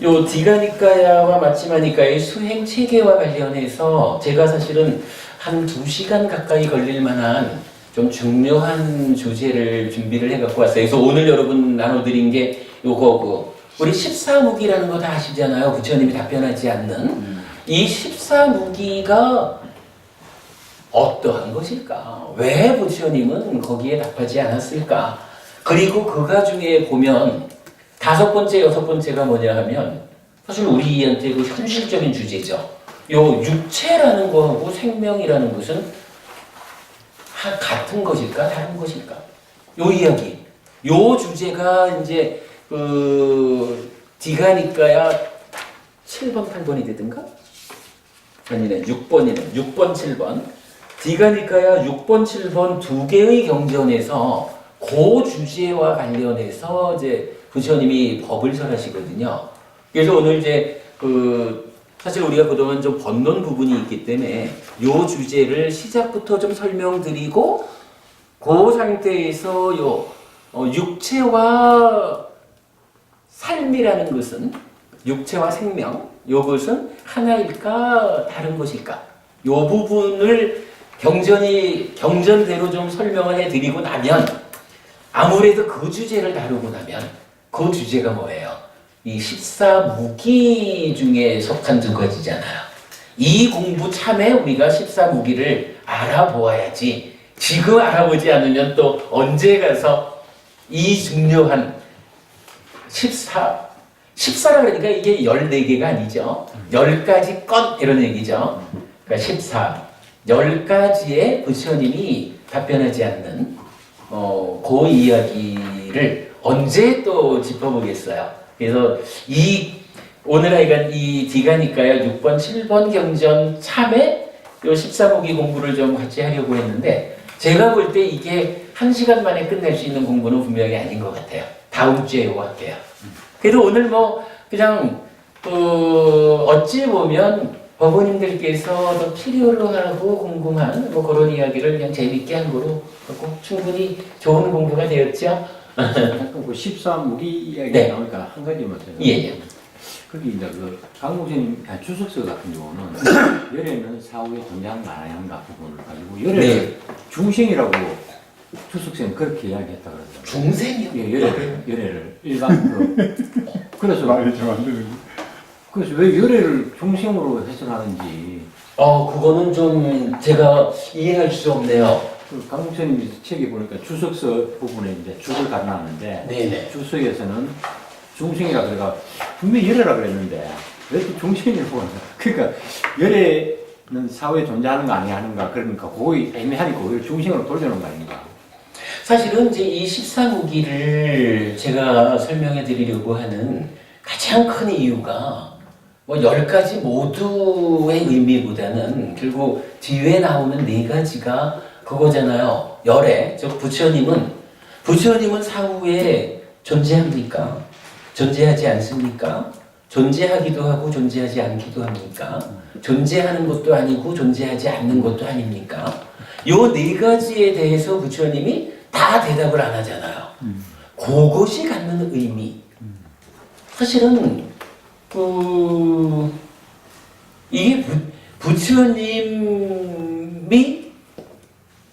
요 디가니까야와 마치마니까의 수행 체계와 관련해서 제가 사실은 한 2시간 가까이 걸릴 만한 좀 중요한 주제를 준비를 해갖고 왔어요. 그래서 오늘 여러분 나눠드린 게 요거고, 우리 14무기라는 거 다 아시잖아요. 부처님이 답변하지 않는. 이 14무기가 어떠한 것일까? 왜 부처님은 거기에 답하지 않았을까? 그리고 그가 중에 보면 5번째, 6번째가 뭐냐 하면 사실 우리한테 그 현실적인 주제죠. 요 육체라는 거하고 생명이라는 것은 같은 것일까? 다른 것일까? 요 이야기. 요 주제가 이제 디가니까야 7번, 8번이 되든가? 아니네, 6번이네. 6번, 7번. 디가니까야 6번, 7번 두 개의 경전에서 그 주제와 관련해서 이제 부처님이 법을 설하시거든요. 그래서 오늘 이제 사실 우리가 그동안 좀 번놓은 부분이 있기 때문에 요 주제를 시작부터 좀 설명드리고 그 상태에서 육체와 삶이라는 것은 육체와 생명 요것은 하나일까 다른 것일까 요 부분을 경전대로 좀 설명을 해드리고 나면 아무래도 그 주제를 다루고 나면 그 주제가 뭐예요? 이 14무기 중에 속한 2가지잖아요. 이 공부 참에 우리가 14무기를 알아보아야지. 지금 알아보지 않으면 또 언제 가서 이 중요한 14라 그러니까 이게 14개가 아니죠. 10가지 건 이런 얘기죠. 그러니까 14, 10가지의 부처님이 답변하지 않는 그 이야기를 언제 또 짚어보겠어요. 그래서 오늘 하여간 이 디가니까야 6번, 7번 경전 참에 요 14무기 공부를 좀 같이 하려고 했는데 제가 볼 때 이게 1시간 만에 끝낼 수 있는 공부는 분명히 아닌 것 같아요. 다음 주에 요거 할게요. 그래도 오늘 그냥 어찌 보면 법원님들께서 필요로 하고 궁금한 그런 이야기를 그냥 재밌게 한 거로 하고 충분히 좋은 공부가 되었죠. 잠깐 14무기 이야기 네. 나오니까 한 가지만 더. 예. 거기 이제 강목사님 주석서 같은 경우는 열애는 사후에 존재하는 거 아닌가 부분을 가지고 열애를 중생이라고 주석서는 그렇게 이야기했다 그러더라고요. 중생이요? 예, 열애를 일반 그래서 말이 좀 안 되는. 그래서 왜 열애를 중생으로 해석하는지 그거는 좀 제가 이해할 수 없네요. 강 목사님이 책에 보니까 주석서 부분에 이제 주를 가져놨는데 네네. 주석에서는 중생이라 그래가 분명히 열애라 그랬는데 왜 또 중생이라고 하나? 그러니까 열애는 사후에 존재하는 거 아니야 하는가 그러니까 그거 애매하니까 오히려 중생으로 돌려놓은 거 아닌가? 사실은 이제 이 14무기를 제가 설명해 드리려고 하는 가장 큰 이유가 10가지 모두의 의미보다는 결국 뒤에 나오는 4가지가 그거잖아요. 열애, 즉 부처님은 사후에 존재합니까? 존재하지 않습니까? 존재하기도 하고 존재하지 않기도 합니까? 존재하는 것도 아니고 존재하지 않는 것도 아닙니까? 요 4가지에 대해서 부처님이 다 대답을 안 하잖아요. 그것이 갖는 의미. 사실은 이게 부처님이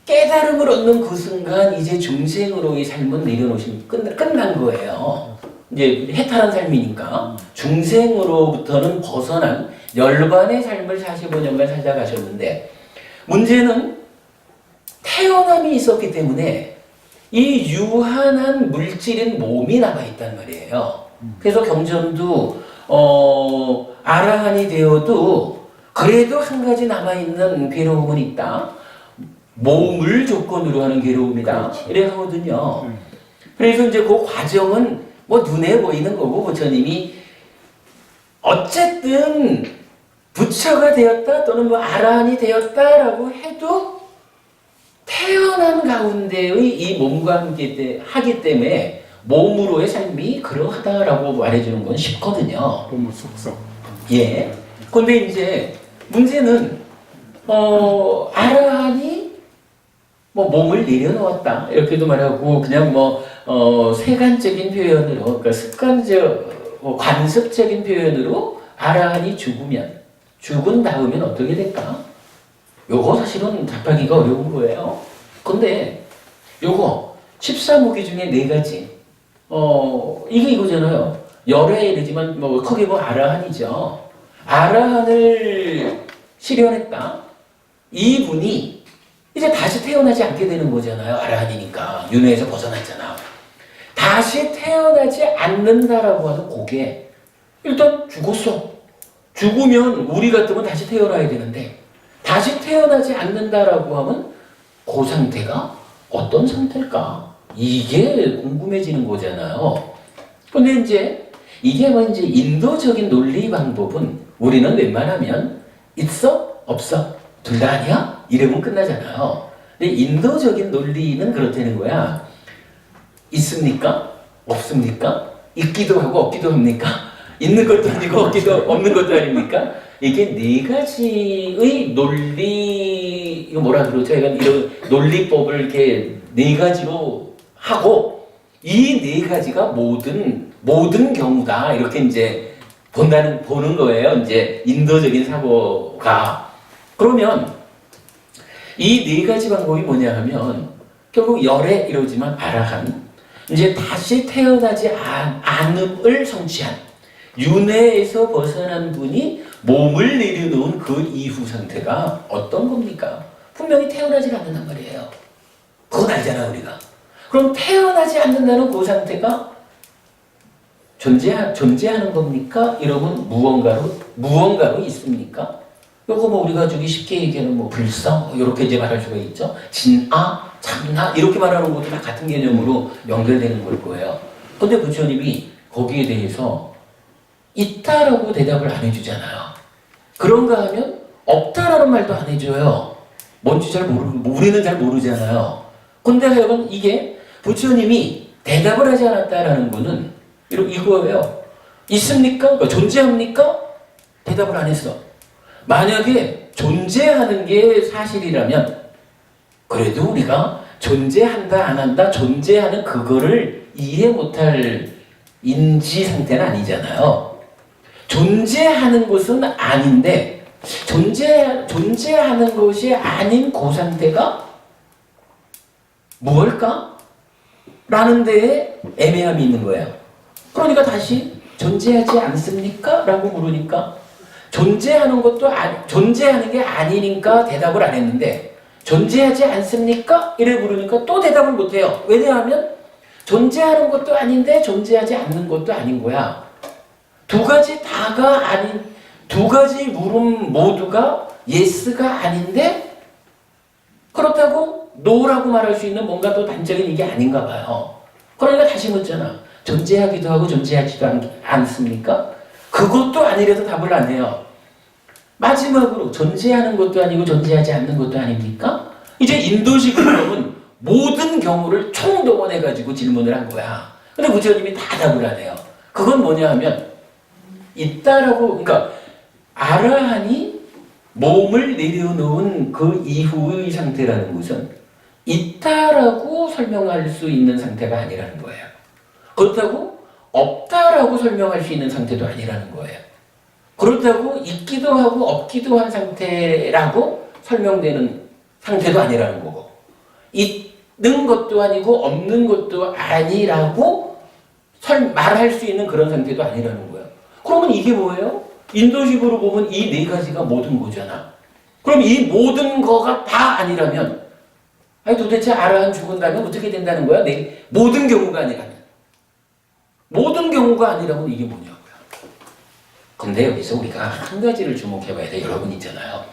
깨달음을 얻는 그 순간 이제 중생으로의 삶은 내려놓으시면 끝난 거예요. 이제 해탈한 삶이니까 중생으로부터는 벗어난 열반의 삶을 45년간 살다 가셨는데 문제는 태어남이 있었기 때문에 이 유한한 물질인 몸이 남아있단 말이에요. 그래서 경전도 아라한이 되어도 그래도 한 가지 남아있는 괴로움은 있다. 몸을 조건으로 하는 괴로움이다. 그렇죠. 이래 하거든요. 그래서 이제 그 과정은 눈에 보이는 거고 부처님이 어쨌든 부처가 되었다 또는 아라한이 되었다라고 해도 태어난 가운데의 이 몸과 함께 하기 때문에 몸으로의 삶이 그러하다라고 말해주는 건 쉽거든요. 너무 속성. 예. 근데 이제 문제는 아라한이 몸을 내려놓았다 이렇게도 말하고 그냥 세간적인 표현으로, 그러니까 습관적, 관습적인 표현으로 아라한이 죽은 다음엔 어떻게 될까? 요거 사실은 답하기가 어려운 거예요. 근데 요거 14무기 중에 4가지 이게 이거잖아요. 열에 이르지만 뭐 크게 뭐 아라한이죠. 아라한을 실현했다. 이분이 이제 다시 태어나지 않게 되는 거잖아요. 아라한이니까 윤회에서 벗어났잖아. 다시 태어나지 않는다라고 하는 그게 일단 죽었어. 죽으면 우리 같으면 다시 태어나야 되는데 다시 태어나지 않는다라고 하면 그 상태가 어떤 상태일까? 이게 궁금해지는 거잖아요. 근데 이제 이게 뭐 이제 인도적인 논리 방법은 우리는 웬만하면 있어? 없어? 둘 다 아니야? 이러면 끝나잖아요. 근데 인도적인 논리는 그렇다는 거야. 있습니까? 없습니까? 있기도 하고 없기도 합니까? 있는 것도 아니고 없는 것도 아닙니까? 이게 4가지의 논리, 이거 뭐라 그러죠? 이런 논리법을 이렇게 4가지로 하고 이 4가지가 모든 경우다. 이렇게 이제 보는 거예요. 이제 인도적인 사고가. 그러면 이 4가지 방법이 뭐냐 하면 결국 열에 이루어지만 아라한, 이제 다시 태어나지 않음을 성취한 윤회에서 벗어난 분이 몸을 내려놓은 그 이후 상태가 어떤 겁니까? 분명히 태어나지 않는단 말이에요. 그건 알잖아 우리가. 그럼 태어나지 않는다는 그 상태가 존재하는 겁니까? 이러면 무언가로 있습니까? 요거 뭐 우리가 주기 쉽게 얘기하는 뭐 불성 이렇게 이제 말할 수가 있죠. 진아, 참나 이렇게 말하는 것도 다 같은 개념으로 연결되는 걸 거예요. 근데 부처님이 거기에 대해서 있다라고 대답을 안 해주잖아요. 그런가 하면 없다라는 말도 안 해줘요. 뭔지 우리는 잘 모르잖아요. 근데 하여간 이게 부처님이 대답을 하지 않았다라는 거는 이거예요. 있습니까? 그러니까 존재합니까? 대답을 안 했어. 만약에 존재하는 게 사실이라면 그래도 우리가 존재한다 안 한다 존재하는 그거를 이해 못할 인지 상태는 아니잖아요. 존재하는 것은 아닌데 존재하는 것이 아닌 그 상태가 무엇일까? 라는 데에 애매함이 있는 거예요. 그러니까 다시 존재하지 않습니까? 라고 물으니까 존재하는 게 아니니까 대답을 안 했는데 존재하지 않습니까? 이래 물으니까 또 대답을 못 해요. 왜냐하면 존재하는 것도 아닌데 존재하지 않는 것도 아닌 거야. 두 가지 물음 모두가 예스가 아닌데 그렇다고 노라고 말할 수 있는 뭔가 또 단적인 이게 아닌가 봐요. 그러니까 다시 묻잖아. 존재하기도 하고 존재하지도 않습니까? 그것도 아니래도 답을 안 해요. 마지막으로 존재하는 것도 아니고 존재하지 않는 것도 아닙니까? 이제 인도식으로 보면 모든 경우를 총동원해가지고 질문을 한 거야. 근데 부처님이 다 답을 안 해요. 그건 뭐냐 하면 있다라고, 그러니까 아라한이 몸을 내려놓은 그 이후의 상태라는 것은 있다라고 설명할 수 있는 상태가 아니라는 거예요. 그렇다고 없다라고 설명할 수 있는 상태도 아니라는 거예요. 그렇다고 있기도 하고 없기도 한 상태라고 설명되는 상태도 아니라는 거고 있는 것도 아니고 없는 것도 아니라고 말할 수 있는 그런 상태도 아니라는 거예요. 그러면 이게 뭐예요? 인도식으로 보면 이 4가지가 모든 거잖아. 그럼 이 모든 거가 다 아니라면 도대체 아라한 죽은다면 어떻게 된다는 거야? 모든 경우가 아니라면. 모든 경우가 아니라면 이게 뭐냐고요. 근데 여기서 우리가 한 가지를 주목해봐야 돼. 여러분 있잖아요.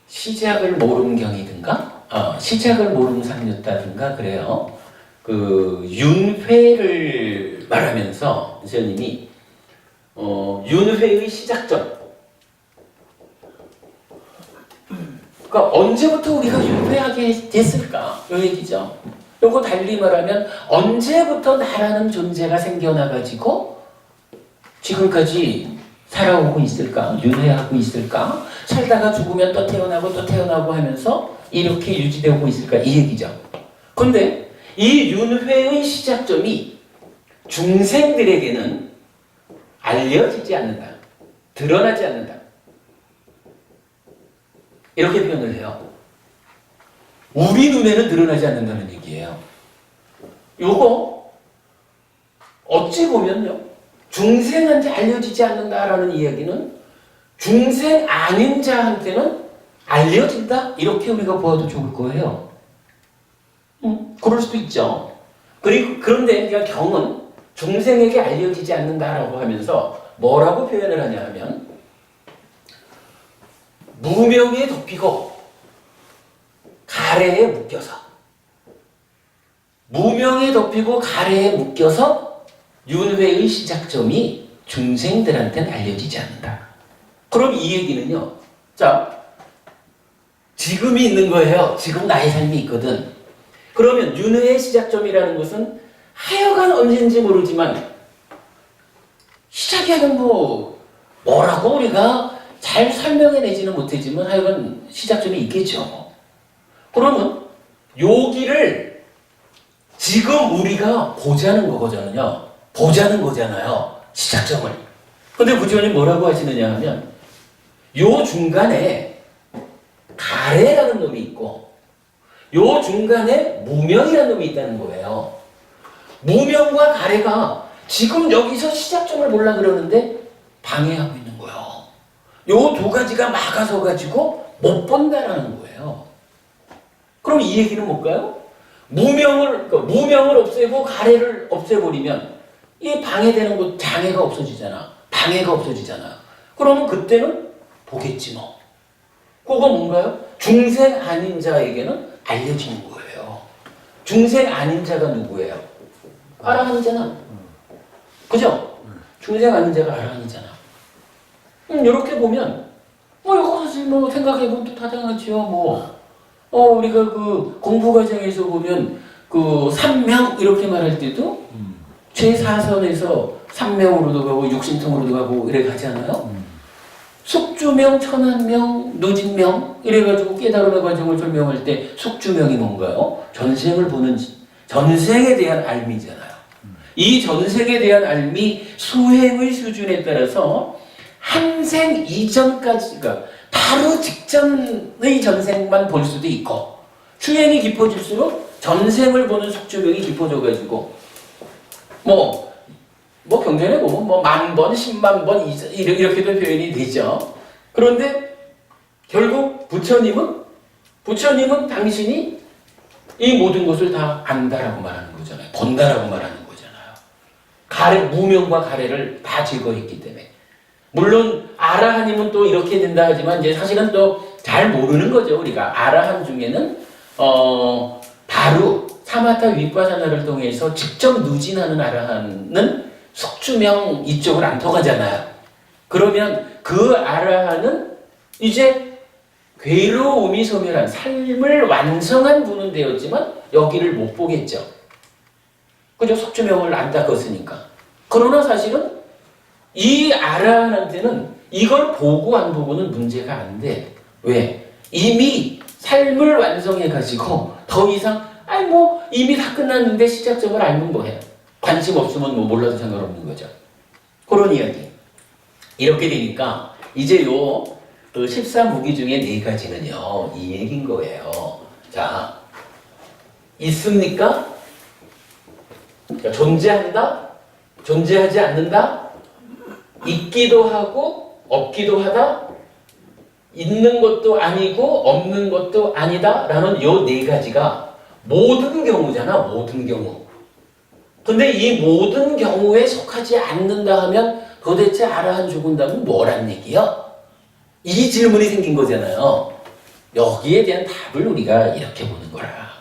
시작을 모름경이든가 시작을 모름 상류다든가 그래요. 그 윤회를 말하면서 선생님이 윤회의 시작점, 그러니까 언제부터 우리가 윤회하게 됐을까? 이 얘기죠. 요거 달리 말하면 언제부터 나라는 존재가 생겨나가지고 지금까지 살아오고 있을까? 윤회하고 있을까? 살다가 죽으면 또 태어나고 하면서 이렇게 유지되고 있을까? 이 얘기죠. 근데 이 윤회의 시작점이 중생들에게는 알려지지 않는다. 드러나지 않는다. 이렇게 표현을 해요. 우리 눈에는 드러나지 않는다는 얘기예요. 요거 어찌 보면요, 중생한테 알려지지 않는다라는 이야기는 중생 아닌 자한테는 알려진다? 이렇게 우리가 보아도 좋을 거예요. 그럴 수도 있죠. 그런데 그냥 경은 중생에게 알려지지 않는다라고 하면서 뭐라고 표현을 하냐 하면 무명에 덮이고 가래에 묶여서, 무명에 덮이고 가래에 묶여서 윤회의 시작점이 중생들한테는 알려지지 않는다. 그럼 이 얘기는요, 자, 지금이 있는 거예요. 지금 나의 삶이 있거든. 그러면 윤회의 시작점이라는 것은 하여간 언제인지 모르지만 시작에는 뭐라고 우리가 잘 설명해내지는 못하지만 하여간 시작점이 있겠죠. 그러면 여기를 지금 우리가 보자는 거거든요. 보자는 거잖아요. 시작점을. 근데 부처님 뭐라고 하시느냐 하면 요 중간에 가래라는 놈이 있고 요 중간에 무명이라는 놈이 있다는 거예요. 무명과 가래가 지금 여기서 시작점을 보려고 그러는데 방해하고 있는 거예요. 요 두 가지가 막아서 가지고 못 본다라는 거예요. 그럼 이 얘기는 뭘까요? 무명을 없애고 가래를 없애버리면 이 방해되는 것, 장애가 없어지잖아. 방해가 없어지잖아. 그러면 그때는 보겠지 뭐. 그거 뭔가요? 중생 아닌 자에게는 알려지는 거예요. 중생 아닌 자가 누구예요? 아라한이잖아. 그죠? 중생 아닌 자가 아라한이잖아. 이렇게 보면 이거 사실 생각해보면 또 타당하지요. 우리가 그 공부 과정에서 보면 그 삼명 이렇게 말할 때도 최사선에서 삼명으로도 가고 육신통으로도 가고 이래 가잖아요. 숙주명, 천한명, 누진명 이래가지고 깨달음의 과정을 설명할 때 숙주명이 뭔가요? 전생을 보는 전생에 대한 알미잖아요. 이 전생에 대한 알미 수행의 수준에 따라서 한 생 이전까지가 바로 직전의 전생만 볼 수도 있고 수행이 깊어질수록 전생을 보는 숙주명이 깊어져가지고 경전에 보면 10,000번, 100,000번 이렇게도 표현이 되죠. 그런데 결국 부처님은 당신이 이 모든 것을 다 안다라고 말하는 거잖아요. 본다라고 말하는 거잖아요. 무명과 가래를 다 제거했기 때문에. 물론 아라한이면 또 이렇게 된다 하지만 이제 사실은 또 잘 모르는 거죠. 우리가 아라한 중에는 바로 사마타 윗바사나를 통해서 직접 누진하는 아라한은 숙주명 이쪽을 안 통하잖아요. 그러면 그 아라한은 이제 괴로움이 소멸한 삶을 완성한 분은 되었지만 여기를 못 보겠죠. 그죠? 숙주명을 안 닦았으니까. 그러나 사실은 이 아라한한테는 이걸 보고 안 보고는 문제가 안 돼. 왜? 이미 삶을 완성해가지고 더 이상 이미 다 끝났는데 시작점을 알면 뭐해? 관심 없으면 몰라도 상관없는 거죠. 그런 이야기. 이렇게 되니까 이제 요 14무기 중에 4가지는요 이 얘기인 거예요. 자, 있습니까? 존재한다? 존재하지 않는다? 있기도 하고 없기도 하다? 있는 것도 아니고 없는 것도 아니다? 라는 요 4가지가 모든 경우잖아. 모든 경우. 근데 이 모든 경우에 속하지 않는다 하면 도대체 아라한 죽은다면 뭐란 얘기야? 이 질문이 생긴 거잖아요. 여기에 대한 답을 우리가 이렇게 보는 거라.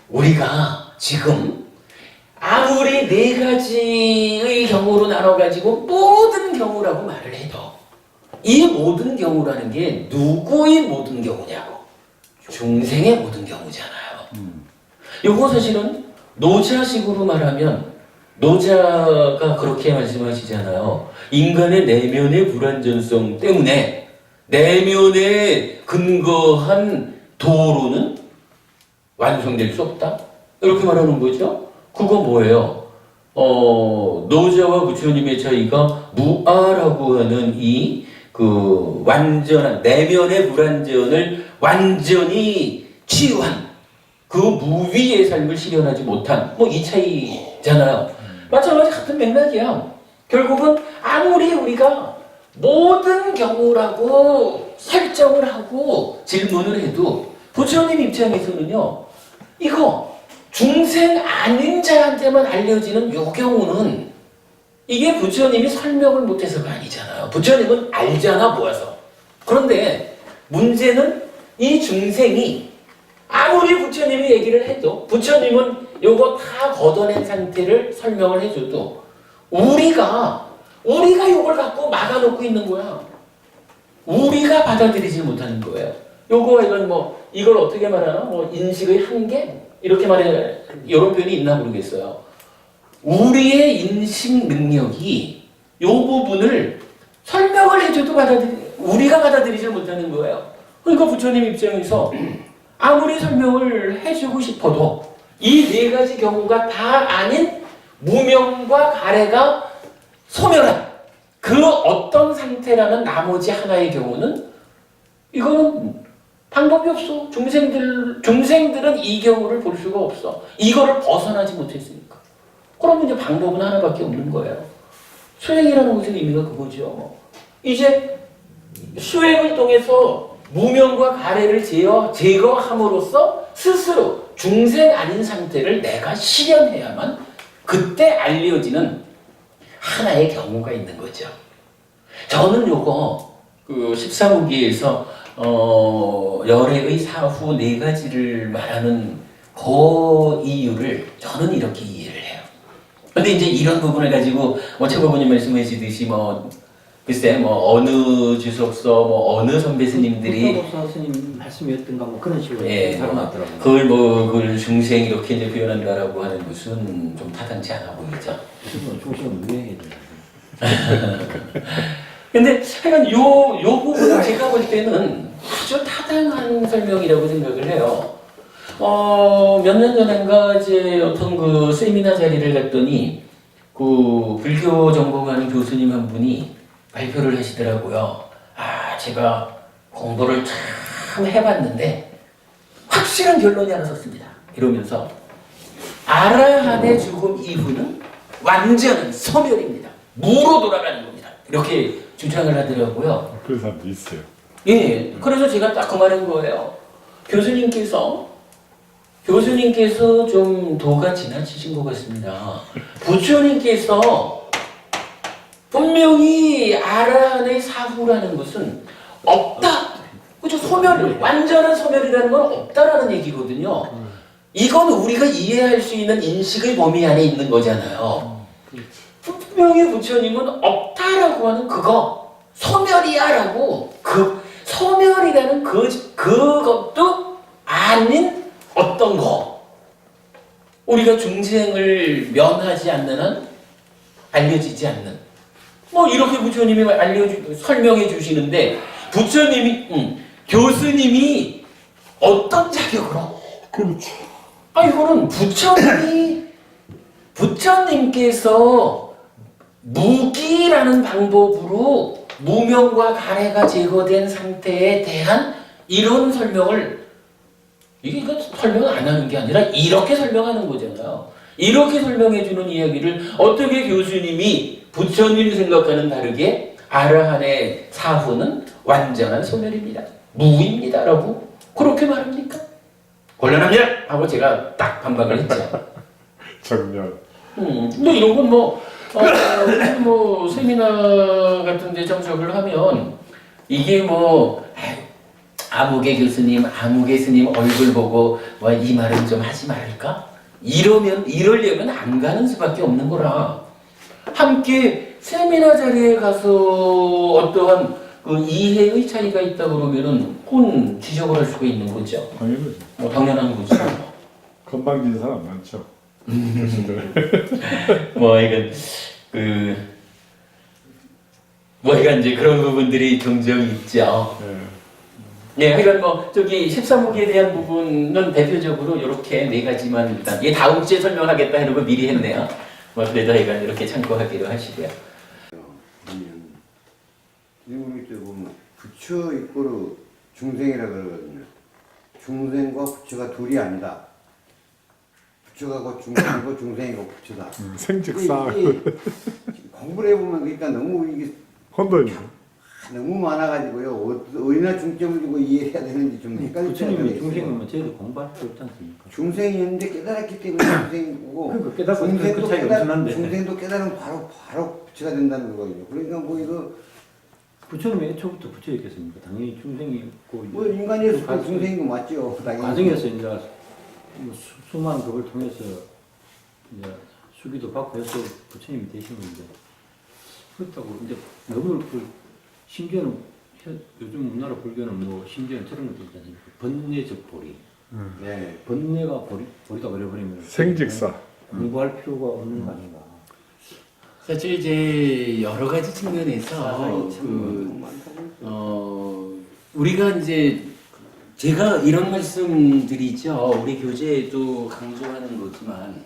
우리가 지금 아무리 4가지의 경우로 나눠가지고 모든 경우라고 말을 해도 이 모든 경우라는 게 누구의 모든 경우냐고. 중생의 모든 경우잖아요. 요거 사실은 노자식으로 말하면 노자가 그렇게 말씀하시잖아요. 인간의 내면의 불완전성 때문에 내면에 근거한 도로는 완성될 수 없다. 이렇게 말하는 거죠. 그거 뭐예요? 노자와 부처님의 차이가 무아라고 하는 이 그 완전한 내면의 불완전을 완전히 치유한 그 무위의 삶을 실현하지 못한 뭐 이 차이잖아요. 마찬가지 같은 맥락이야. 결국은 아무리 우리가 모든 경우라고 설정을 하고 질문을 해도 부처님 입장에서는요, 이거 중생 아닌 자한테만 알려지는 요 경우는 이게 부처님이 설명을 못해서가 아니잖아요. 부처님은 알잖아, 모아서. 그런데 문제는 이 중생이 아무리 부처님이 얘기를 해도 부처님은 요거 다 걷어낸 상태를 설명을 해줘도 우리가 요걸 갖고 막아놓고 있는 거야. 우리가 받아들이지 못하는 거예요. 요거 이건 뭐 이걸 어떻게 말하나? 뭐 인식의 한계? 이렇게 말해 이런 표현이 있나 모르겠어요. 우리의 인식 능력이 요 부분을 설명을 해줘도 우리가 받아들이지 못하는 거예요. 그러니까 부처님 입장에서 아무리 설명을 해주고 싶어도 이 네 가지 경우가 다 아닌 무명과 가래가 소멸한 그 어떤 상태라는 나머지 하나의 경우는 이거는 방법이 없어. 중생들은 이 경우를 볼 수가 없어. 이거를 벗어나지 못했으니까. 그러면 이제 방법은 하나밖에 없는 거예요. 수행이라는 것의 의미가 그거죠. 이제 수행을 통해서 무명과 가래를 제거함으로써 스스로 중생 아닌 상태를 내가 실현해야만 그때 알려지는 하나의 경우가 있는 거죠. 저는 요거 그 13호기에서 열애의 사후 네 가지를 말하는 그 이유를 저는 이렇게 이해를 해요. 근데 이제 이런 부분을 가지고 뭐 최고분이 말씀해 주듯이 뭐 글쎄 뭐 어느 주석서 뭐 어느 선배 스님들이 부처 스님 말씀이었던가 뭐 그런 식으로 다뤄놨더라고요. 그걸 중생 이렇게 이제 표현한다라고 하는 것은 좀 타당치 않아 보이죠. 중심은 유행해야 돼. 근데 하여간 요 부분은 제가 볼 때는 아주 타당한 설명이라고 생각을 해요. 몇 년 전인가 이제 어떤 그 세미나 자리를 갔더니 그 불교 전공하는 교수님 한 분이 발표를 하시더라고요. 제가 공부를 참 해봤는데 확실한 결론이 하나 섰습니다. 이러면서 아라한의 죽음 이후는 완전한 소멸입니다. 무로 돌아가는 겁니다. 이렇게 주장을 하더라고요. 그런 사람도 있어요. 예, 그래서 제가 딱 그 말인 거예요. 교수님께서 좀 도가 지나치신 것 같습니다. 부처님께서 분명히 아라한의 사후라는 것은 없다. 그죠? 완전한 소멸이라는 건 없다라는 얘기거든요. 이건 우리가 이해할 수 있는 인식의 범위 안에 있는 거잖아요. 분명히 부처님은 없다라고 하는 그거, 소멸이야라고 소멸이라는 그것도 아닌 어떤 거. 우리가 중생을 면하지 않는 한 알려지지 않는. 뭐 이렇게 부처님이 설명해 주시는데 교수님이 어떤 자격으로? 그렇지. 이거는 부처님께서 무기라는 방법으로 무명과 가래가 제거된 상태에 대한 이런 설명을 이거 설명을 안 하는 게 아니라 이렇게 설명하는 거잖아요. 이렇게 설명해 주는 이야기를 어떻게 교수님이 부처님 생각과는 다르게 아라한의 사후는 완전한 소멸입니다. 무입니다라고 그렇게 말합니까? 곤란합니다. 하고 제가 딱 반박을 했죠. 정면. 근데 이런 건 뭐 세미나 같은 데 참석을 하면 이게 아무개 교수님, 아무개 스님 얼굴 보고 이 말은 좀 하지 말을까? 이러려면 안 가는 수밖에 없는 거라. 함께 세미나 자리에 가서 어떠한 그 이해의 차이가 있다 그러면은 그건 지적을 할 수가 있는 거죠. 당연하지. 당연한 거죠. 건방진 사람 많죠. 이건 이제 그런 부분들이 종종 있죠. 네. 네, 하여간 뭐 저기 13호기에 대한 부분은 대표적으로 이렇게 네 가지만 일단 이 다음 주에 설명하겠다 이런 거 미리 했네요. 뭐 그래도 하여간 이렇게 참고하기로 하시고요. 그러면 우리 때 보면 부처 이꼬르 중생이라 그러거든요. 중생과 부처가 둘이 아니다. 부처가 곧 중생이고 중생이고 부처다. 생직사 이게 공부를 해보면 그러니까 너무 이게 혼돈이. 너무 많아가지고요. 어디나 중점을 두고 이해해야 되는지 좀 헷갈릴 때가 부처님이 있어요. 중생이면 저희도 공부할 필요 없지 않습니까? 중생이었는데 깨달았기 때문에 중생이고 그러니까 깨닫고 그 차이가 엄청난데. 중생도 깨달으면 바로 부처가 된다는 거거든요. 그러니까 뭐 이거 부처님이 애초부터 부처였겠습니까? 당연히 중생이고 뭐 인간이었을 때 그 중생인 거 맞죠? 당연히. 과정에서 이제 뭐 수많은 법을 통해서 이제 수기도 받고 해서 부처님이 되신 건데 그렇다고 이제 너무 심지어는 요즘 우리나라 불교는 뭐 심지어는 저런 것도 있지 않습니까? 번뇌적 보리. 네. 번뇌가 보리가 버려버리면 생직사. 공부할 필요가 없는 거 아닌가. 사실 이제 여러 가지 측면에서 우리가 이제 제가 이런 말씀드리죠. 우리 교재에도 강조하는 거지만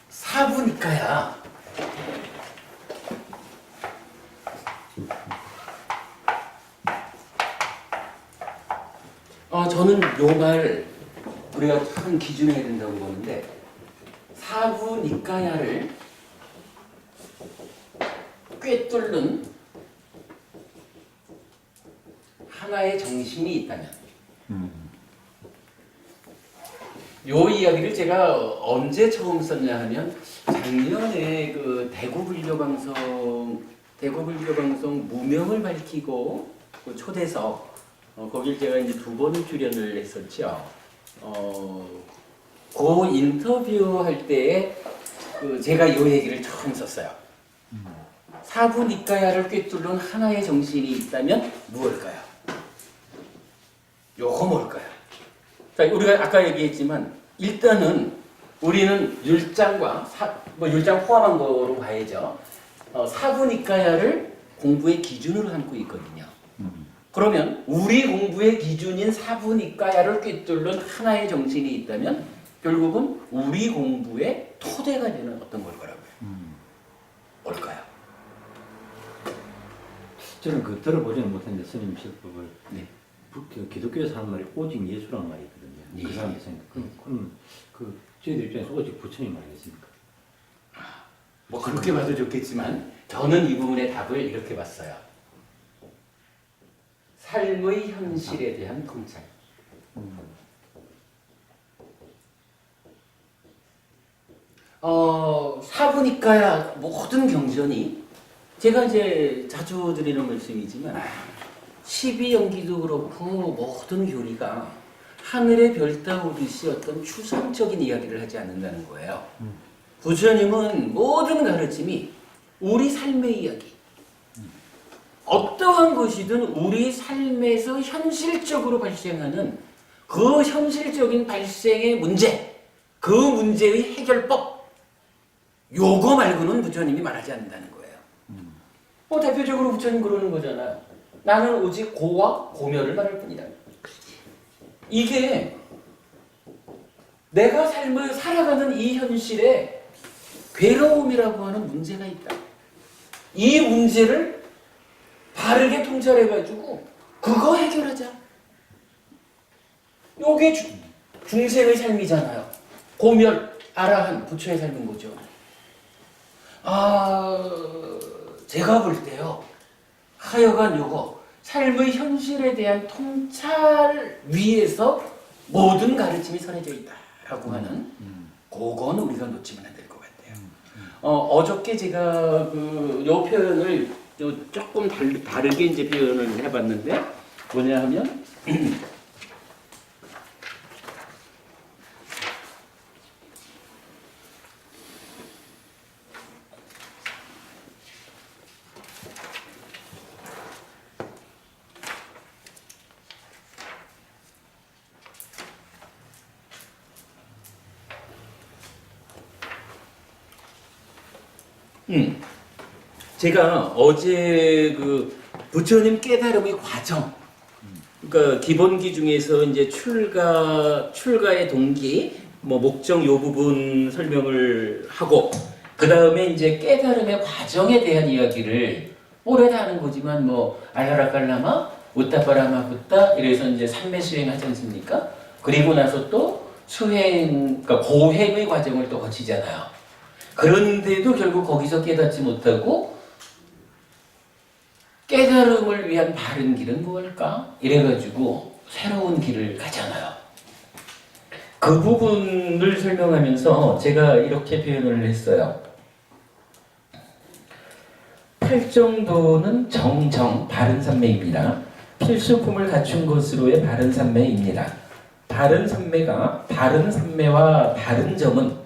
사부니까야. 저는 요 말 우리가 참 기준해야 된다고 보는데 사부니까야를 꿰뚫는 하나의 정신이 있다면 요 이야기를 제가 언제 처음 썼냐 하면 작년에 그 대구불교방송 무명을 밝히고 그 초대석 거길 제가 이제 2번 출연을 했었죠. 그 인터뷰 할 때에 그 제가 이 얘기를 처음 썼어요. 사부니까야를 꿰뚫는 하나의 정신이 있다면 무엇일까요? 요거 뭘까요? 자, 우리가 아까 얘기했지만 일단은 우리는 율장과 율장 포함한 거로 봐야죠. 사부니까야를 공부의 기준으로 삼고 있거든요. 그러면 우리 공부의 기준인 사부니까야를 꿰뚫는 하나의 정신이 있다면 결국은 우리 공부의 토대가 되는 어떤 걸 거라고요? 뭘까요? 저는 그 들어보지는 못했는데 스님 실법을 네. 기독교에서 하는 말이 오직 예수라는 말이 있거든요. 예. 그 사람들 생각. 그럼 그 저희들 입장에서 오직 부처님 말이겠습니까? 뭐 그렇게 봐도 좋겠지만 저는 이 부분의 답을 이렇게 봤어요. 삶의 현실에 대한 통찰. 사부니까야 모든 경전이 제가 이제 자주 드리는 말씀이지만 12연기도 그렇고 모든 교리가 하늘의 별 따오듯이 어떤 추상적인 이야기를 하지 않는다는 거예요. 부처님은 모든 가르침이 우리 삶의 이야기, 어떠한 것이든 우리 삶에서 현실적으로 발생하는 그 현실적인 발생의 문제, 그 문제의 해결법, 요거 말고는 부처님이 말하지 않는다는 거예요. 대표적으로 부처님 그러는 거잖아요. 나는 오직 고와 고멸을 말할 뿐이다. 이게 내가 삶을 살아가는 이 현실에 괴로움이라고 하는 문제가 있다. 이 문제를 바르게 통찰해가지고 그거 해결하자. 요게 중생의 삶이잖아요. 고멸, 아라한, 부처의 삶인 거죠. 제가 볼 때요. 하여간 요거 삶의 현실에 대한 통찰 위에서 모든 가르침이 설해져 있다라고 하는 그건 우리가 놓치면 안 될 것 같아요. 어저께 제가 요 표현을 조금 다르게 이제 표현을 해봤는데 뭐냐 하면 제가 어제 부처님 깨달음의 과정. 그러니까 기본기 중에서 이제 출가의 동기, 뭐 목적 요 부분 설명을 하고 그 다음에 이제 깨달음의 과정에 대한 이야기를 오래다 하는 거지만 뭐 알라라깔라마 우따빠라마 붓다 이래서 이제 삼매 수행하지 않습니까? 그리고 나서 또 수행, 그러니까 고행의 과정을 또 거치잖아요. 그런데도 결국 거기서 깨닫지 못하고 깨달음을 위한 바른 길은 무엇일까? 이래가지고 새로운 길을 가잖아요. 그 부분을 설명하면서 제가 이렇게 표현을 했어요. 팔정도는 정정, 바른 삼매입니다. 필수품을 갖춘 것으로의 바른 삼매입니다. 바른 삼매가 바른 삼매와 다른 점은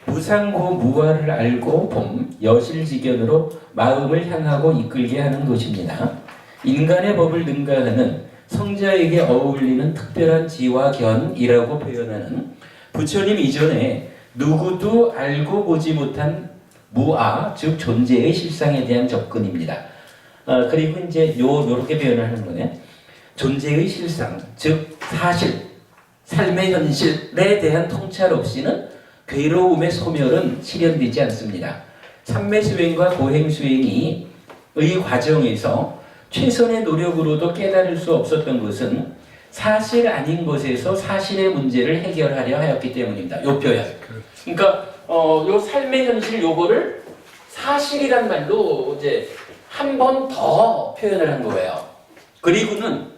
무상고 무아를 알고 봄 여실지견으로 마음을 향하고 이끌게 하는 것입니다. 인간의 법을 능가하는 성자에게 어울리는 특별한 지와 견이라고 표현하는 부처님 이전에 누구도 알고 보지 못한 무아, 즉 존재의 실상에 대한 접근입니다. 그리고 이제 요렇게 표현을 하는 거네. 존재의 실상, 즉 사실, 삶의 현실에 대한 통찰 없이는 괴로움의 소멸은 실현되지 않습니다. 삼매 수행과 고행 수행이 의 과정에서 최선의 노력으로도 깨달을 수 없었던 것은 사실 아닌 것에서 사실의 문제를 해결하려 하였기 때문입니다. 요 표현. 그러니까 요 삶의 현실 요거를 사실이란 말로 이제 한 번 더 표현을 한 거예요. 그리고는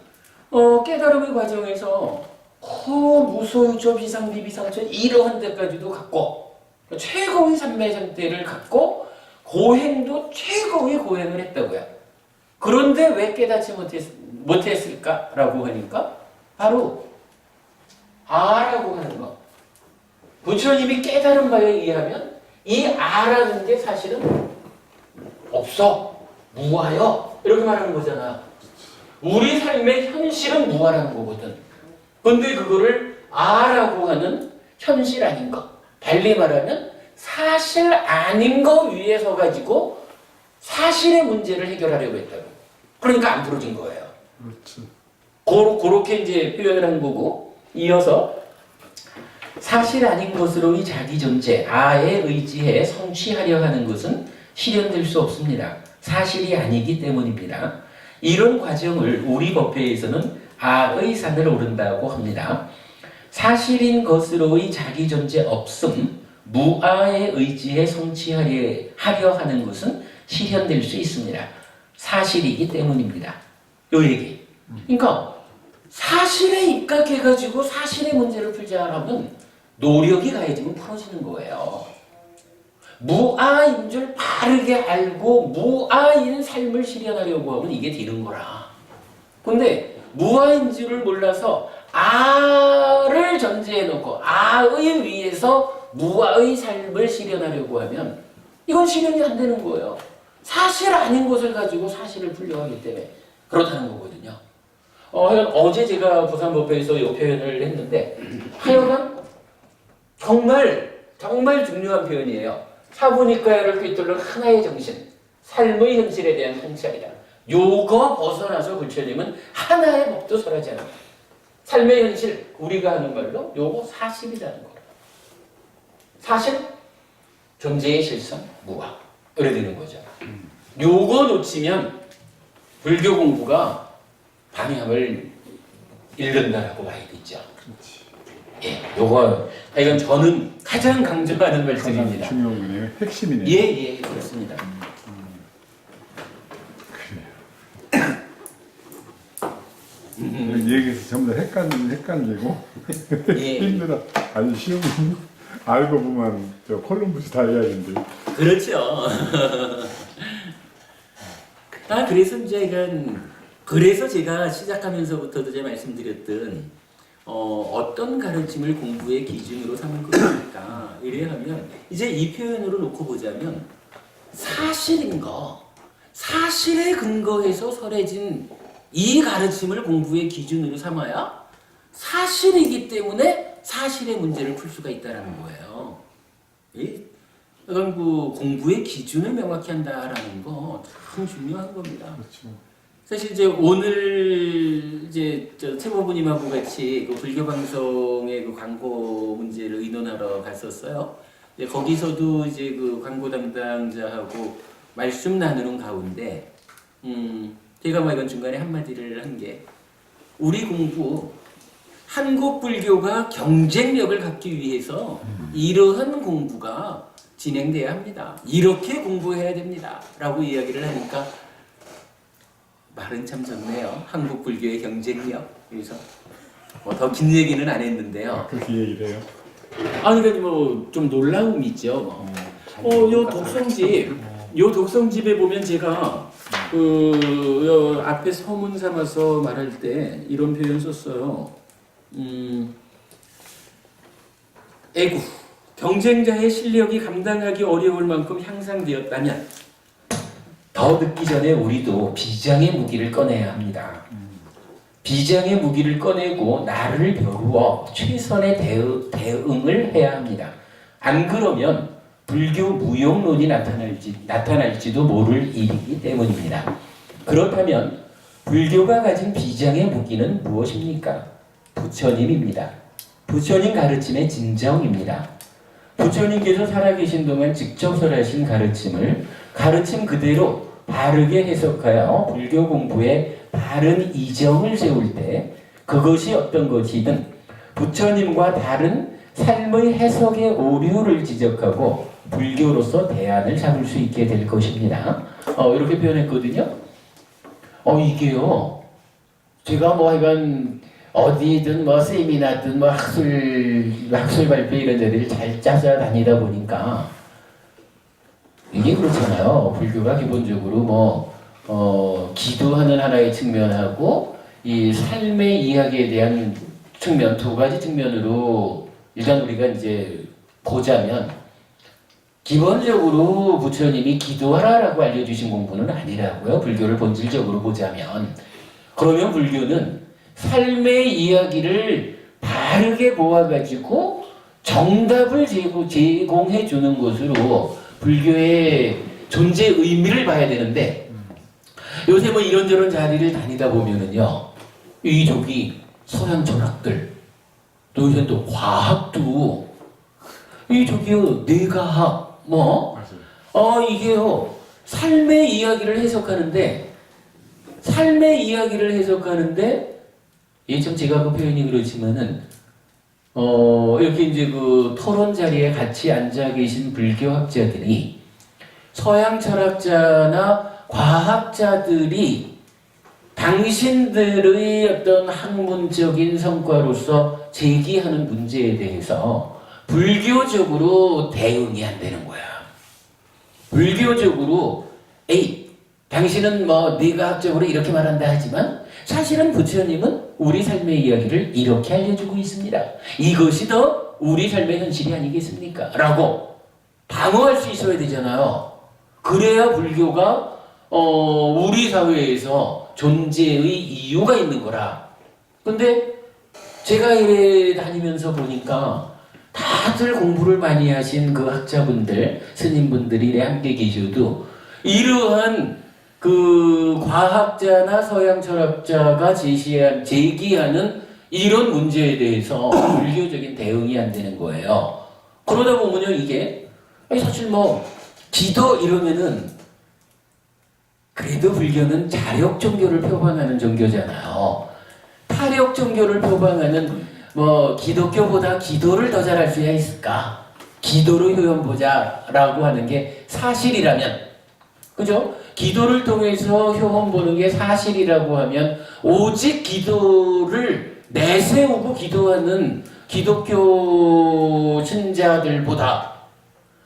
깨달음의 과정에서 무소유조 비상비비상천 이러한 데까지도 갖고 최고의 삼매 상태를 갖고 고행도 최고의 고행을 했다고요. 그런데 왜 깨닫지 못했을까라고 하니까 바로 아라고 하는 거. 부처님이 깨달은 바에 의하면 이 아라는 게 사실은 없어. 무아여. 이렇게 말하는 거잖아. 우리 삶의 현실은 무아라는 거거든. 근데 그거를 아라고 하는 현실 아닌 거. 달리 말하면 사실 아닌 거 위에 서 가지고 사실의 문제를 해결하려고 했다고. 그러니까 안 풀어진 거예요. 그렇지. 그렇게 이제 표현을 한 거고, 이어서 사실 아닌 것으로의 자기 존재, 아에 의지해 성취하려 하는 것은 실현될 수 없습니다. 사실이 아니기 때문입니다. 이런 과정을 우리 법회에서는 아의 산을 오른다고 합니다. 사실인 것으로의 자기 존재 없음, 무아에 의지해 성취하려 하는 것은 실현될 수 있습니다. 사실이기 때문입니다. 요 얘기. 그러니까 사실에 입각해가지고 사실의 문제를 풀자 하면 노력이 가해지면 풀어지는 거예요. 무아인 줄 바르게 알고 무아인 삶을 실현하려고 하면 이게 되는 거라. 근데 무아인 줄을 몰라서 아를 전제해 놓고 아의 위에서 무아의 삶을 실현하려고 하면 이건 실현이 안 되는 거예요. 사실 아닌 것을 가지고 사실을 풀려고 하기 때문에 그렇다는 거거든요. 하여간 어제 제가 부산법회에서 이 표현을 했는데 하여간 정말 중요한 표현이에요. 사부니까야를 꿰뚫는 하나의 정신, 삶의 현실에 대한 통찰이다. 요거 벗어나서 부처님은 하나의 법도 설하지 않는다. 삶의 현실, 우리가 하는 말로 요거 사실이라는 거예요. 사실, 존재의 실상, 무아. 이래 되는 거죠. 요거 놓치면 불교 공부가 방향을 잃는다라고 봐야겠죠. 예, 요거 이건 저는 가장 강조하는 말씀입니다. 가장 중요한 거네요. 핵심이네요. 예, 그렇습니다. 얘기해서 전부 다 헷갈리고 예. 힘들어. 아주 쉬운 알고 보면 저 콜럼버스 다이아인데. 그렇죠. 그래서 제가 시작하면서부터도 제가 말씀드렸던 어떤 가르침을 공부의 기준으로 삼을 것입니까? 이래하면 이제 이 표현으로 놓고 보자면 사실인 거, 사실에 근거해서 설해진 이 가르침을 공부의 기준으로 삼아야 사실이기 때문에 사실의 문제를 풀 수가 있다는 거예요. 그러니까 공부의 기준을 명확히 한다라는 거 참 중요한 겁니다. 그렇죠. 사실 이제 오늘 이제 저 최고부님하고 같이 그 불교 방송의 그 광고 문제를 의논하러 갔었어요. 이제 거기서도 이제 그 광고 담당자하고 말씀 나누는 가운데, 제가 뭐 이건 중간에 한마디를 한 게, 우리 공부 한국 불교가 경쟁력을 갖기 위해서 이러한 공부가 진행돼야 합니다. 이렇게 공부해야 됩니다. 라고 이야기를 하니까 말은 참 좋네요. 한국 불교의 경쟁력. 그래서 뭐 더 긴 얘기는 안 했는데요. 그렇게 얘기를 해요. 아니 그러니까 뭐 좀 놀라움이 있죠. 요 독성집에 보면 제가 요 앞에 서문 삼아서 말할 때 이런 표현 썼어요. 애구 경쟁자의 실력이 감당하기 어려울 만큼 향상되었다면 더 늦기 전에 우리도 비장의 무기를 꺼내야 합니다. 비장의 무기를 꺼내고 나를 벼루어 최선의 대응을 해야 합니다. 안 그러면 불교 무용론이 나타날지도 모를 일이기 때문입니다. 그렇다면 불교가 가진 비장의 무기는 무엇입니까? 부처님입니다. 부처님 가르침의 진정입니다. 부처님께서 살아계신 동안 직접 설하신 가르침을 가르침 그대로 바르게 해석하여 불교 공부에 바른 이정을 세울 때 그것이 어떤 것이든 부처님과 다른 삶의 해석의 오류를 지적하고 불교로서 대안을 잡을 수 있게 될 것입니다. 이렇게 표현했거든요. 이게요. 제가 뭐 하여간 어디든 뭐 세미나든 뭐 학술 발표 이런 데를 잘 찾아다니다 보니까 이게 그렇잖아요. 불교가 기본적으로 뭐 기도하는 하나의 측면하고 이 삶의 이야기에 대한 측면 두 가지 측면으로 일단 우리가 이제 보자면 기본적으로 부처님이 기도하라라고 알려주신 공부는 아니라고요. 불교를 본질적으로 보자면. 그러면 불교는 삶의 이야기를 바르게 모아가지고 정답을 제공해 주는 것으로 불교의 존재 의미를 봐야 되는데 요새 뭐 이런저런 자리를 다니다 보면은요 저기 서양 철학들 또 요새 또 과학도 저기요 뇌과학 이게요 삶의 이야기를 해석하는데 참 제가 그 표현이 그렇지만은 이렇게 이제 그 토론 자리에 같이 앉아 계신 불교학자들이 서양 철학자나 과학자들이 당신들의 어떤 학문적인 성과로서 제기하는 문제에 대해서 불교적으로 대응이 안 되는 거야. 불교적으로 당신은 뭐 뇌과학적으로 이렇게 말한다 하지만 사실은 부처님은 우리 삶의 이야기를 이렇게 알려주고 있습니다. 이것이 더 우리 삶의 현실이 아니겠습니까? 라고 방어할 수 있어야 되잖아요. 그래야 불교가 우리 사회에서 존재의 이유가 있는 거라. 근데 제가 이래 다니면서 보니까 다들 공부를 많이 하신 그 학자분들, 스님분들이 함께 계셔도 이러한 그 과학자나 서양 철학자가 제기하는 이런 문제에 대해서 불교적인 대응이 안 되는 거예요. 그러다 보면요 이게 사실 뭐 기도 이러면은 그래도 불교는 자력 종교를 표방하는 종교잖아요. 타력 종교를 표방하는 뭐 기독교보다 기도를 더 잘할 수야 있을까? 기도로 효험 보자라고 하는 게 사실이라면, 그죠? 기도를 통해서 효험 보는 게 사실이라고 하면 오직 기도를 내세우고 기도하는 기독교 신자들보다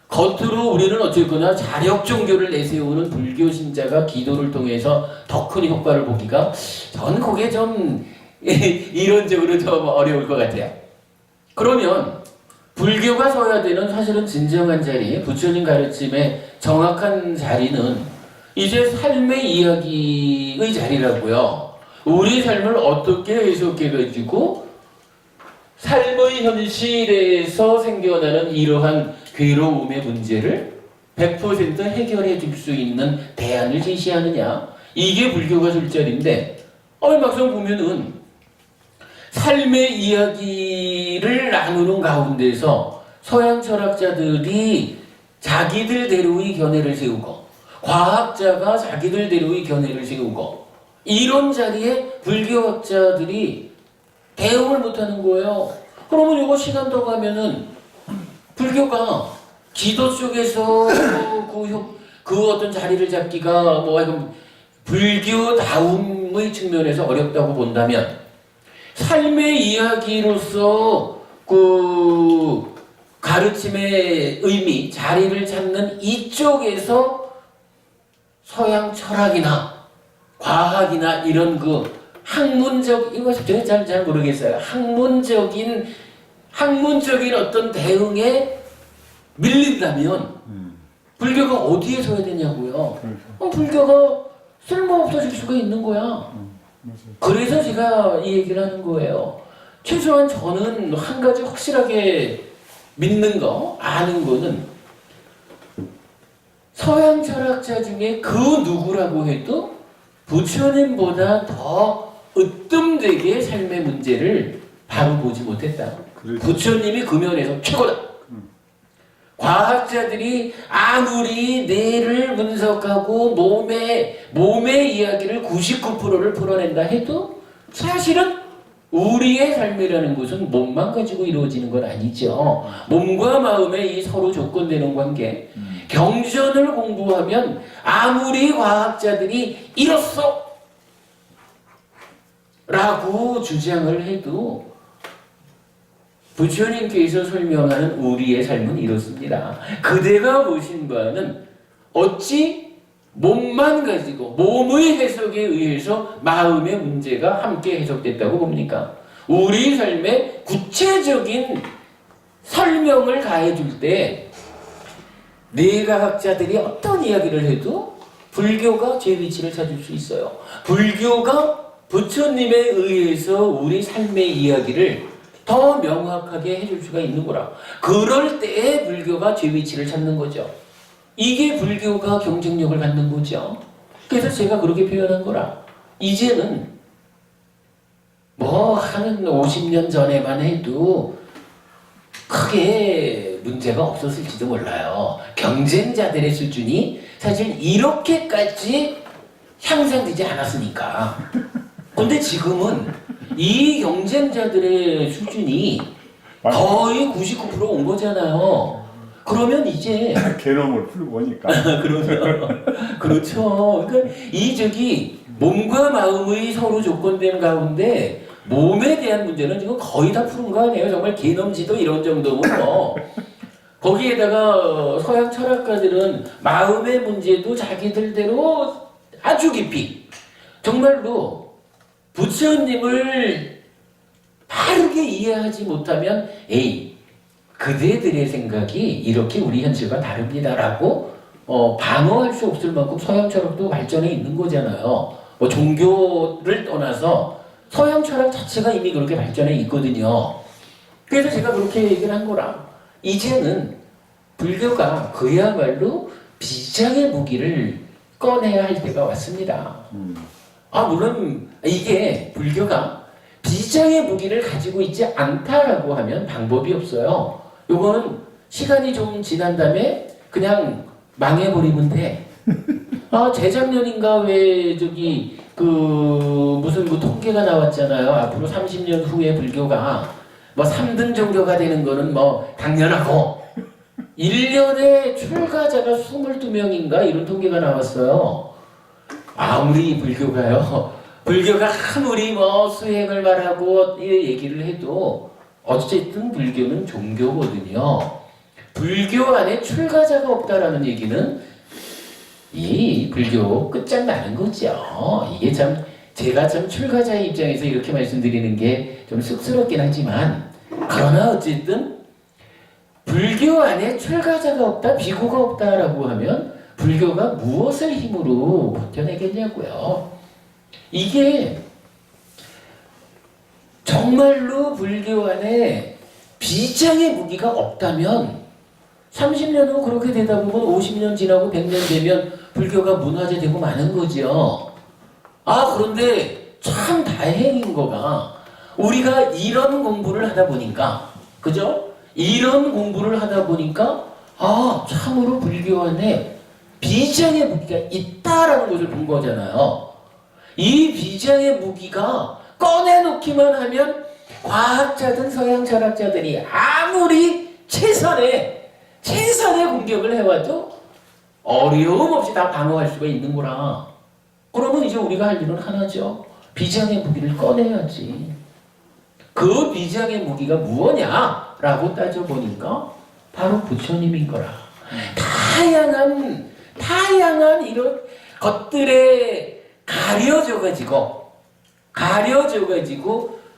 겉으로 우리는 어쨌거나 자력 종교를 내세우는 불교 신자가 기도를 통해서 더 큰 효과를 보기가 저는 그게 좀 이론적으로 좀 어려울 것 같아요. 그러면 불교가 서야 되는 사실은 진정한 자리, 부처님 가르침의 정확한 자리는 이제 삶의 이야기의 자리라고요. 우리 삶을 어떻게 해석해가지고 삶의 현실에서 생겨나는 이러한 괴로움의 문제를 100% 해결해 줄 수 있는 대안을 제시하느냐. 이게 불교가 술자리인데 막상 보면은 삶의 이야기를 나누는 가운데서 서양 철학자들이 자기들대로의 견해를 세우고 과학자가 자기들대로의 견해를 세우고 이런 자리에 불교학자들이 대응을 못하는 거예요. 그러면 이거 시간 더 가면은 불교가 기도 쪽에서 그 어떤 자리를 잡기가 불교다움의 측면에서 어렵다고 본다면 삶의 이야기로서 그 가르침의 의미, 자리를 찾는 이쪽에서 서양 철학이나 과학이나 이런 그 학문적, 이거 제가 잘 모르겠어요. 학문적인 어떤 대응에 밀린다면 불교가 어디에 서야 되냐고요. 불교가 쓸모없어질 수가 있는 거야. 그래서 제가 이 얘기를 하는 거예요. 최소한 저는 한 가지 확실하게 믿는 거, 아는 거는 서양 철학자 중에 그 누구라고 해도 부처님보다 더 으뜸되게 삶의 문제를 바로 보지 못했다. 부처님이 그 면에서 최고다. 과학자들이 아무리 뇌를 분석하고 몸의 이야기를 99%를 풀어낸다 해도 사실은 우리의 삶이라는 것은 몸만 가지고 이루어지는 건 아니죠. 몸과 마음의 이 서로 조건되는 관계. 경전을 공부하면 아무리 과학자들이 이렇소! 라고 주장을 해도 부처님께서 설명하는 우리의 삶은 이렇습니다. 그대가 보신 바는 어찌 몸만 가지고 몸의 해석에 의해서 마음의 문제가 함께 해석됐다고 봅니까? 우리 삶의 구체적인 설명을 가해줄 때 뇌과학자들이 어떤 이야기를 해도 불교가 제 위치를 찾을 수 있어요. 불교가 부처님에 의해서 우리 삶의 이야기를 더 명확하게 해줄 수가 있는 거라. 그럴 때에 불교가 제 위치를 찾는 거죠. 이게 불교가 경쟁력을 갖는 거죠. 그래서 제가 그렇게 표현한 거라. 이제는 한 50년 전에만 해도 크게 문제가 없었을지도 몰라요. 경쟁자들의 수준이 사실 이렇게까지 향상되지 않았으니까. 근데 지금은 이 경쟁자들의 수준이 거의 99%온 거잖아요. 그러면 이제 개념을 풀고 보니까 그러면 그렇죠. 그러니까 이 몸과 마음의 서로 조건된 가운데 몸에 대한 문제는 지금 거의 다 푸른 거 아니에요. 정말 개념지도 이런 정도면 거기에다가 서양 철학가들은 마음의 문제도 자기들대로 아주 깊이 정말로 부처님을 바르게 이해하지 못하면 그대들의 생각이 이렇게 우리 현실과 다릅니다라고 방어할 수 없을 만큼 서양 철학도 발전해 있는 거잖아요. 종교를 떠나서 서양 철학 자체가 이미 그렇게 발전해 있거든요. 그래서 제가 그렇게 얘기를 한 거라. 이제는 불교가 그야말로 비장의 무기를 꺼내야 할 때가 왔습니다. 물론 이게 불교가 비장의 무기를 가지고 있지 않다라고 하면 방법이 없어요. 요거는 시간이 좀 지난 다음에 그냥 망해버리면 돼. 재작년인가 무슨 통계가 나왔잖아요. 앞으로 30년 후에 불교가 3등 종교가 되는 거는 당연하고 1년에 출가자가 22명인가 이런 통계가 나왔어요. 아무리 불교가 아무리 수행을 말하고 얘기를 해도 어쨌든 불교는 종교거든요. 불교 안에 출가자가 없다라는 얘기는 이 불교 끝장나는 거죠. 이게 제가 출가자의 입장에서 이렇게 말씀드리는 게 좀 쑥스럽긴 하지만 그러나 어쨌든 불교 안에 출가자가 없다, 비구가 없다라고 하면 불교가 무엇을 힘으로 버텨내겠냐고요. 이게 정말로 불교 안에 비장의 무기가 없다면 30년 후 그렇게 되다 보면 50년 지나고 100년 되면 불교가 문화재되고 마는 거죠. 그런데 참 다행인 거가 우리가 이런 공부를 하다 보니까, 그죠? 이런 공부를 하다 보니까 참으로 불교 안에 비장의 무기가 있다라는 것을 본 거잖아요. 이 비장의 무기가 꺼내놓기만 하면 과학자든 서양 철학자들이 아무리 최선의 공격을 해와도 어려움 없이 다 방어할 수가 있는 거라. 그러면 이제 우리가 할 일은 하나죠. 비장의 무기를 꺼내야지. 그 비장의 무기가 무엇냐라고 따져보니까 바로 부처님인 거라. 다양한 이런 것들에 가려져가지고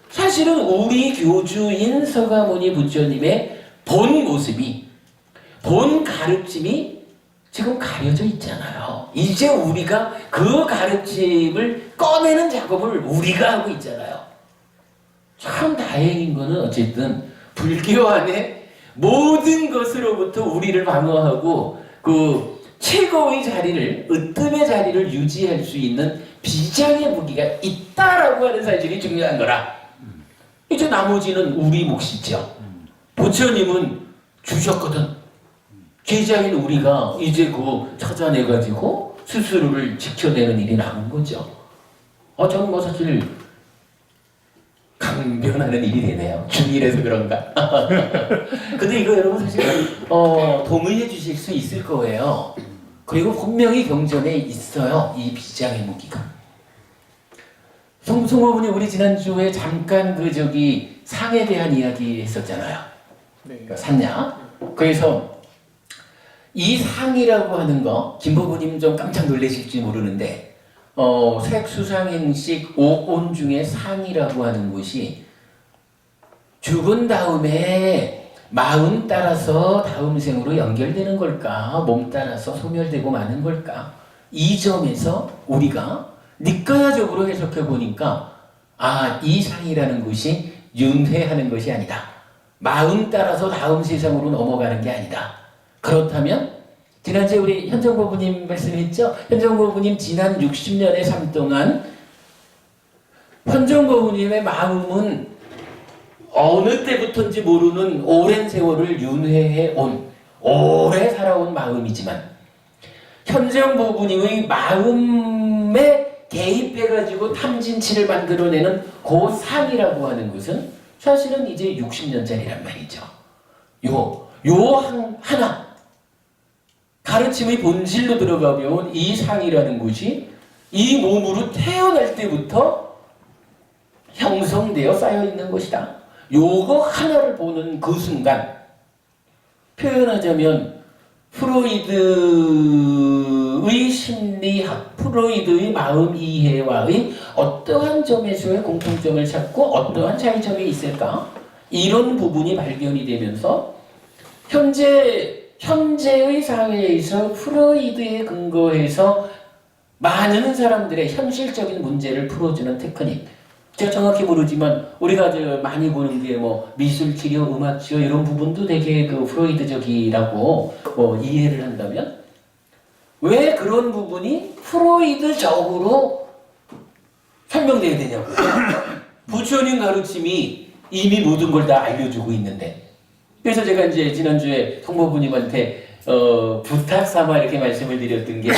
사실은 우리 교주인 서가모니 부처님의 본 모습이, 본 가르침이 지금 가려져 있잖아요. 이제 우리가 그 가르침을 꺼내는 작업을 우리가 하고 있잖아요. 참 다행인 거는 어쨌든 불교 안에 모든 것으로부터 우리를 방어하고 그 최고의 자리를, 으뜸의 자리를 유지할 수 있는 비장의 무기가 있다라고 하는 사실이 중요한 거라. 이제 나머지는 우리 몫이죠. 부처님은 주셨거든. 제자인 우리가 이제 그거 찾아내가지고 스스로를 지켜내는 일이 남은 거죠. 저는 뭐 사실 강변하는 일이 되네요. 중일에서 그런가. 근데 이거 여러분 사실 동의해 주실 수 있을 거예요. 그리고 분명히 경전에 있어요. 이 비장의 무기가. 송어분이 우리 지난주에 잠깐 상에 대한 이야기 했었잖아요. 그러니까 샀냐? 그래서 이 상이라고 하는 거, 김보부님 좀 깜짝 놀라실지 모르는데, 색수상행식 5온 중에 상이라고 하는 것이 죽은 다음에 마음 따라서 다음 생으로 연결되는 걸까? 몸 따라서 소멸되고 마는 걸까? 이 점에서 우리가 니까야적으로 해석해 보니까 이 상이라는 것이 윤회하는 것이 아니다. 마음 따라서 다음 세상으로 넘어가는 게 아니다. 그렇다면 지난주에 우리 현정보부님 말씀했죠? 현정보부님 지난 60년의 삶 동안 현정보부님의 마음은 어느 때부터인지 모르는 오랜 세월을 윤회해 온, 오래 살아온 마음이지만 현정보부님의 마음에 개입해가지고 탐진치를 만들어내는 그 상이라고 하는 것은 사실은 이제 60년짜리란 말이죠. 하나 가르침의 본질로 들어가면 이 상이라는 것이 이 몸으로 태어날 때부터 형성되어 쌓여 있는 것이다. 요거 하나를 보는 그 순간 표현하자면 프로이드의 심리학, 프로이드의 마음 이해와의 어떠한 점에서의 공통점을 찾고 어떠한 차이점이 있을까? 이런 부분이 발견이 되면서 현재의 사회에서 프로이드에 근거해서 많은 사람들의 현실적인 문제를 풀어주는 테크닉. 제가 정확히 모르지만 우리가 많이 보는 게 미술 치료, 음악 치료 이런 부분도 되게 그 프로이드적이라고 이해를 한다면 왜 그런 부분이 프로이드적으로 설명돼야 되냐고. 부처님 가르침이 이미 모든 걸 다 알려주고 있는데. 그래서 제가 이제 지난주에 성모부님한테 부탁 삼아 이렇게 말씀을 드렸던 게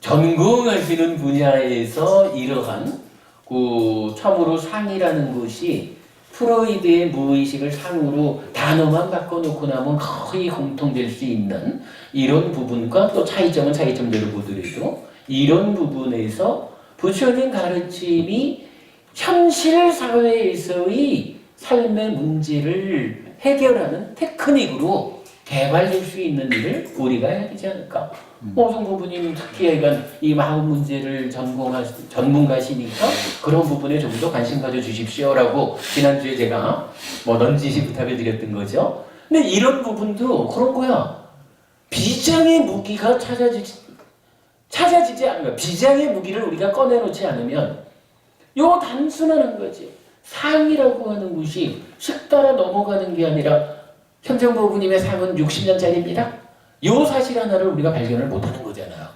전공하시는 분야에서 이러한 참으로 상이라는 것이 프로이드의 무의식을 상으로 단어만 바꿔놓고 나면 거의 공통될 수 있는 이런 부분과 또 차이점은 차이점대로 보더라도 이런 부분에서 부처님 가르침이 현실 사회에서의 삶의 문제를 해결하는 테크닉으로 개발될 수 있는 일을 우리가 해야 되지 않을까. 성부부님 특히 이 마음 문제를 전문가시니까 그런 부분에 좀 더 관심 가져주십시오라고 지난주에 제가 넌지시 부탁을 드렸던 거죠. 근데 이런 부분도 그런 거야. 비장의 무기가 찾아지지 않으면, 비장의 무기를 우리가 꺼내놓지 않으면 요 단순한 거지. 상이라고 하는 것이 식 따라 넘어가는 게 아니라 현정보부님의 상은 60년짜리입니다. 요 사실 하나를 우리가 발견을 못하는 거잖아요.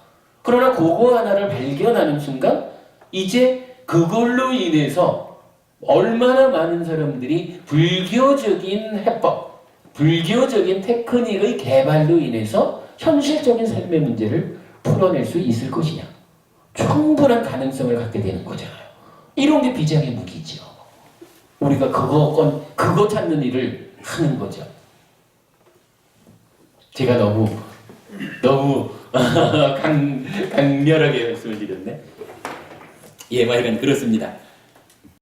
그러나 그거 하나를 발견하는 순간 이제 그걸로 인해서 얼마나 많은 사람들이 불교적인 해법, 불교적인 테크닉의 개발로 인해서 현실적인 삶의 문제를 풀어낼 수 있을 것이냐. 충분한 가능성을 갖게 되는 거잖아요. 이런 게 비장의 무기죠. 우리가 그거 찾는 일을 하는 거죠. 제가 너무 강렬하게 말씀을 드렸네. 예, 하여간 그렇습니다.